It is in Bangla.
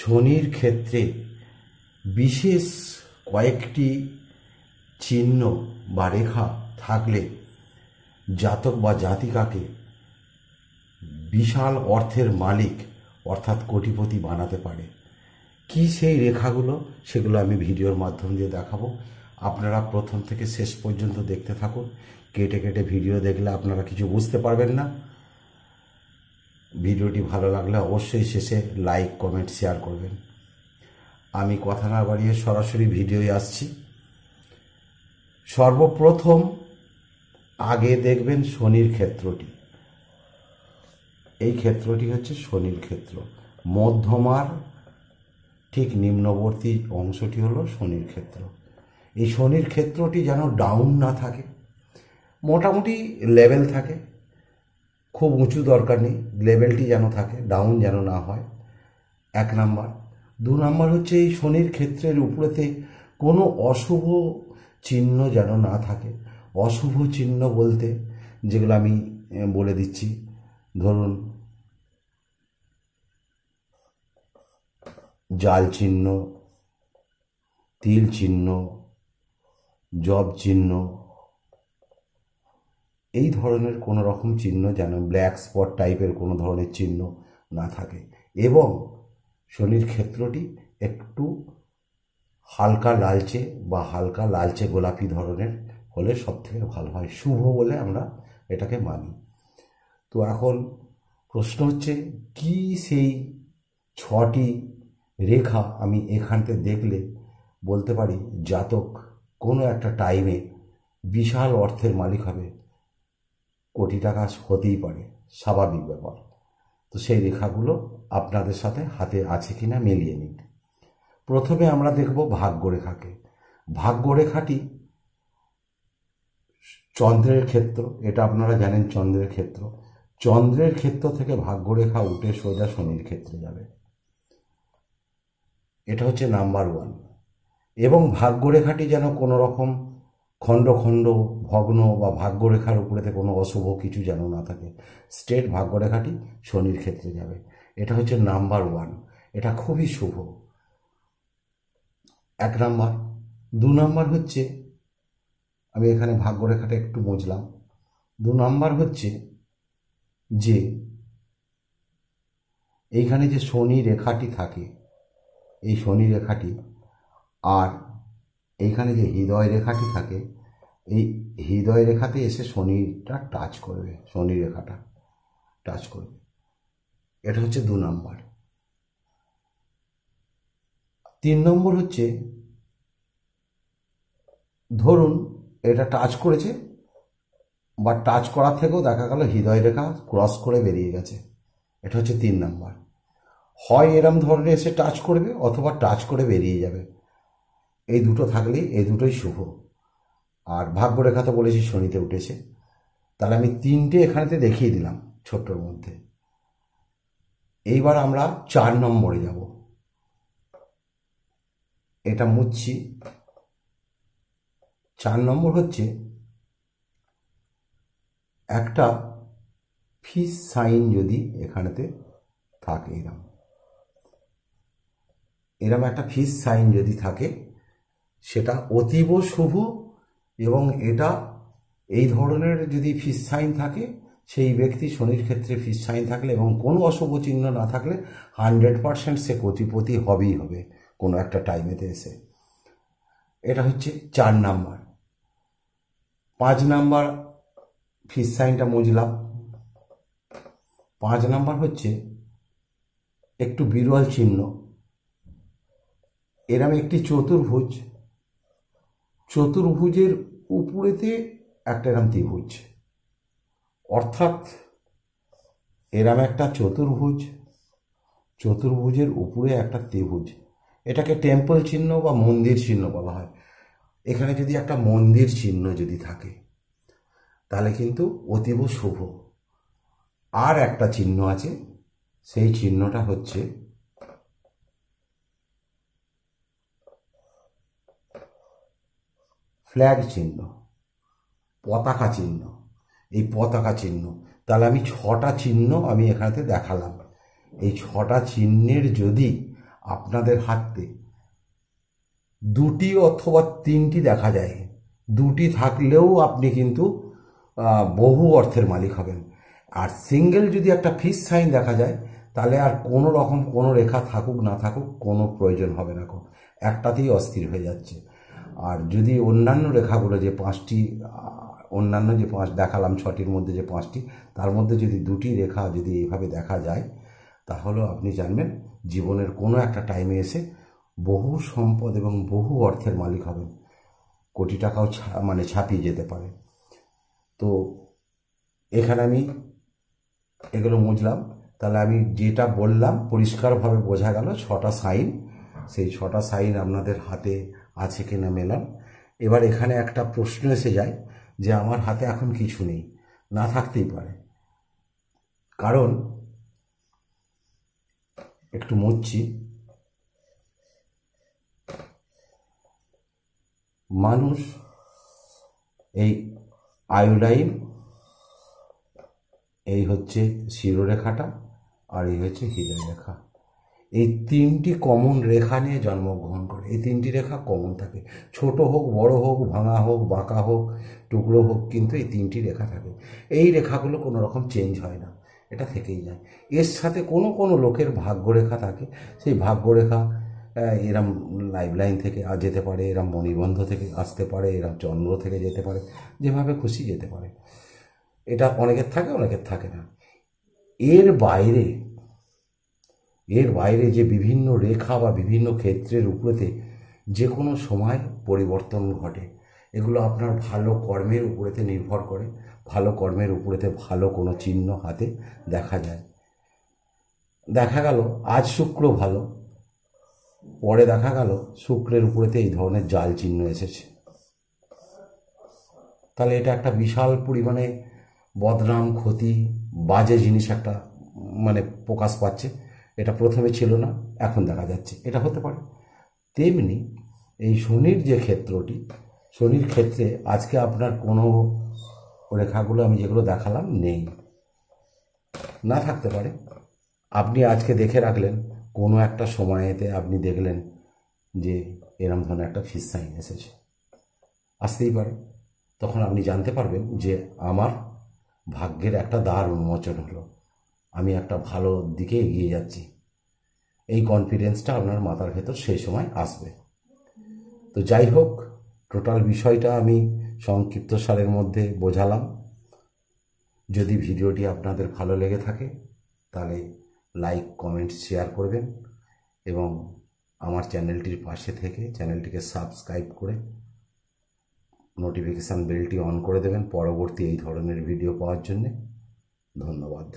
শনির ক্ষেত্রে বিশেষ কয়েকটি চিহ্ন বা রেখা থাকলে জাতক বা জাতিকাকে বিশাল অর্থের মালিক অর্থাৎ কোটিপতি বানাতে পারে। কি সেই রেখাগুলো, সেগুলো আমি ভিডিওর মাধ্যম দিয়ে দেখাবো। আপনারা প্রথম থেকে শেষ পর্যন্ত দেখতে থাকুন। কেটে কেটে ভিডিও দেখলে আপনারা কিছু বুঝতে পারবেন না। ভিডিওটি ভালো লাগলে অবশ্যই শেষে লাইক, কমেন্ট, শেয়ার করবেন। আমি কথা না বাড়িয়ে সরাসরি ভিডিওয় আসছি। সর্বপ্রথম আগে দেখবেন শনির ক্ষেত্রটি। এই ক্ষেত্রটি হচ্ছে শনির ক্ষেত্র। মধ্যমার ঠিক নিম্নবর্তী অংশটি হলো শনির ক্ষেত্র। এই শনির ক্ষেত্রটি যেন ডাউন না থাকে, মোটামুটি লেভেল থাকে, খুব উঁচু দরকার নেই, লেভেলটি যেন থাকে, ডাউন যেন না হয়, 1 নাম্বার। 2 নাম্বার হচ্ছে এই শনির ক্ষেত্রের উপরেতে কোনো অশুভ চিহ্ন যেন না থাকে। অশুভ চিহ্ন বলতে যেগুলো আমি বলে দিচ্ছি, ধরুন জাল চিহ্ন, তিল চিহ্ন, জব চিহ্ন, এই ধরনের কোনো রকম চিহ্ন যেন, ব্ল্যাক স্পট টাইপের কোনো ধরনের চিহ্ন না থাকে। এবং শনির ক্ষেত্রটি একটু হালকা লালচে বা হালকা লালচে গোলাপি ধরনের হলে সবথেকে ভালো হয়, শুভ বলে আমরা এটাকে মানি। তো এখন প্রশ্ন হচ্ছে, কি সেই 6টি রেখা আমি এখানতে দেখলে বলতে পারি জাতক কোনো একটা টাইমে বিশাল অর্থের মালিক হবে, কোটি টাকা হতেই পারে, স্বাভাবিক ব্যাপার। তো সেই রেখাগুলো আপনাদের সাথে হাতে আছে কিনা মিলিয়ে নিন। প্রথমে আমরা দেখব ভাগ্যরেখাকে। ভাগ্যরেখাটি চন্দ্রের ক্ষেত্র, এটা আপনারা জানেন চন্দ্রের ক্ষেত্র। চন্দ্রের ক্ষেত্র থেকে ভাগ্যরেখা উঠে সোজা শনির ক্ষেত্রে যাবে, এটা হচ্ছে নাম্বার 1। এবং ভাগ্যরেখাটি যেন কোনো রকম খণ্ড খণ্ড, ভগ্ন বা ভাগ্যরেখার উপরেতে কোনো অশুভ কিছু যেন না থাকে, স্ট্রেট ভাগ্যরেখাটি শনির ক্ষেত্রে যাবে, এটা হচ্ছে নাম্বার 1। এটা খুবই শুভ, 1 নাম্বার। 2 নাম্বার হচ্ছে, আমি এখানে ভাগ্যরেখাটা একটু বুঝলাম। 2 নাম্বার হচ্ছে যে এইখানে যে শনি রেখাটি থাকে, এই শনি রেখাটি আর এইখানে যে হৃদয় রেখাটি থাকে, এই হৃদয় রেখাতে এসে শনিটা টাচ করবে, শনি রেখাটা টাচ করবে, এটা হচ্ছে 2 নাম্বার। 3 নম্বর হচ্ছে, ধরুন এটা টাচ করেছে বা টাচ করার থেকেও দেখা গেল হৃদয় রেখা ক্রস করে বেরিয়ে গেছে, এটা হচ্ছে 3 নাম্বার। হয় এরম ধরনের এসে টাচ করবে অথবা টাচ করে বেরিয়ে যাবে, এই দুটো থাকলেই, এই দুটোই শুভ। আর ভাগ্যরেখা তো বলেছি শনিতে উঠেছে, তাহলে আমি 3টে এখানেতে দেখিয়ে দিলাম ছোট্টর মধ্যে। এইবার আমরা 4 নম্বরে যাব, এটা মুছছি। 4 নম্বর হচ্ছে একটা ফিশ সাইন যদি এখানেতে থাকে, এরম একটা ফিশ সাইন যদি থাকে, সেটা অতীব শুভ। এবং এটা এই ধরনের যদি ফিশ সাইন থাকে, সেই ব্যক্তি শনির ক্ষেত্রে ফিশ সাইন থাকলে এবং কোনো অশুভ চিহ্ন না থাকলে 100% সে কোটিপতি হবেই হবে কোনো একটা টাইমেতে এসে, এটা হচ্ছে 4 নাম্বার। 5 নাম্বার ফিশ সাইনটা বুঝলাম। 5 নাম্বার হচ্ছে একটু বিরল চিহ্ন, এরম একটি চতুর্ভুজ, চতুর্ভুজের উপরেতে একটা এরম ত্রিভুজ, অর্থাৎ এরম একটা চতুর্ভুজ, চতুর্ভুজের উপরে একটা ত্রিভুজ, এটাকে টেম্পল চিহ্ন বা মন্দির চিহ্ন বলা হয়। এখানে যদি একটা মন্দির চিহ্ন যদি থাকে তাহলে কিন্তু অতীব শুভ। আর একটা চিহ্ন আছে, সেই চিহ্নটা হচ্ছে ফ্ল্যাগ চিহ্ন, পতাকা চিহ্ন। এই পতাকা চিহ্ন, তাহলে আমি 6টা চিহ্ন আমি এখানেতে দেখালাম। এই 6টা চিহ্নের যদি আপনাদের হাতে 2টি অথবা 3টি দেখা যায়, 2টি থাকলেও আপনি কিন্তু বহু অর্থের মালিক হবেন। আর সিঙ্গেল যদি একটা ফিস সাইন দেখা যায়, তাহলে আর কোনো রকম কোনো রেখা থাকুক না থাকুক কোনো প্রয়োজন হবে না, একটাতেই অস্থির হয়ে যাচ্ছে। আর যদি অন্যান্য রেখাগুলো যে 5টি, অন্যান্য যে 5 দেখালাম 6টির মধ্যে যে 5টি, তার মধ্যে যদি 2টি রেখা যদি এইভাবে দেখা যায়, তাহলেও আপনি জানবেন জীবনের কোনো একটা টাইমে এসে বহু সম্পদ এবং বহু অর্থের মালিক হবেন, কোটি টাকাও মানে ছাপিয়ে যেতে পারে। তো এখানে আমি এগুলো বুঝলাম। তাহলে আমি যেটা বললাম পরিষ্কারভাবে বোঝা গেল 6টা সাইন, সেই 6টা সাইন আপনাদের হাতে আছে কিনা মেলান। এবার এখানে একটা প্রশ্ন এসে যায় যে আমার হাতে এখন কিছু নেই, না থাকতেই পারে, কারণ একটু মুছছি, মানুষ এই আয়োডাইন, এই হচ্ছে শিরোরেখাটা, আর এই হচ্ছে হৃদয় রেখা, এই 3টি কমন রেখা নিয়ে জন্মগ্রহণ করে। এই 3টি রেখা কমন থাকে, ছোট হোক বড় হোক, ভাঙা হোক বাঁকা হোক টুকরো হোক, কিন্তু এই 3টি রেখা থাকে। এই রেখাগুলো কোনো রকম চেঞ্জ হয় না, এটা থেকেই যায়। এর সাথে কোনো কোনো লোকের ভাগ্যরেখা থাকে, সেই ভাগ্যরেখা এরম লাইফ লাইন থেকে যেতে পারে, এরম মণিবন্ধ থেকে আসতে পারে, এরম চন্দ্র থেকে যেতে পারে, যেভাবে খুশি যেতে পারে। এটা অনেকের থাকে অনেকের থাকে না। এর বাইরে যে বিভিন্ন রেখা বা বিভিন্ন ক্ষেত্রের উপরেতে যে কোনো সময় পরিবর্তন ঘটে, এগুলো আপনার ভালো কর্মের উপরেতে নির্ভর করে। ভালো কর্মের উপরেতে ভালো কোনো চিহ্ন হাতে দেখা যায়। দেখা গেল আজ শুক্র ভালো, পরে দেখা গেল শুক্রের উপরেতে এই ধরনের জাল চিহ্ন এসেছে, তাহলে এটা একটা বিশাল পরিমাণে বদনাম, ক্ষতি, বাজে জিনিস একটা মানে প্রকাশ পাচ্ছে। এটা প্রথমে ছিল না, এখন দেখা যাচ্ছে, এটা হতে পারে। তেমনি এই শনির যে ক্ষেত্রটি, শনির ক্ষেত্রে আজকে আপনার কোনো রেখাগুলো আমি যেগুলো দেখালাম নেই, না থাকতে পারে। আপনি আজকে দেখে রাখলেন, কোনো একটা সময়েতে আপনি দেখলেন যে এরম ধরনের একটা ফিস সাইন এসেছে, আসতেই পারে। তখন আপনি জানতে পারবেন যে আমার ভাগ্যের একটা দ্বার উন্মোচন হলো, আমি একটা ভালো দিকে এগিয়ে যাচ্ছি। এই কনফিডেন্সটা আপনার মাথার ভেতর সেই সময় আসবে। তো যাই হোক, টোটাল বিষয়টা আমি সংক্ষিপ্ত সারের মধ্যে বোঝালাম। যদি ভিডিওটি আপনাদের ভালো লেগে থাকে তাহলে লাইক, কমেন্ট, শেয়ার করবেন এবং আমার চ্যানেলটির পাশে থেকে চ্যানেলটিকে সাবস্ক্রাইব করে নোটিফিকেশান বেলটি অন করে দেবেন পরবর্তী এই ধরনের ভিডিও পাওয়ার জন্যে। ধন্যবাদ।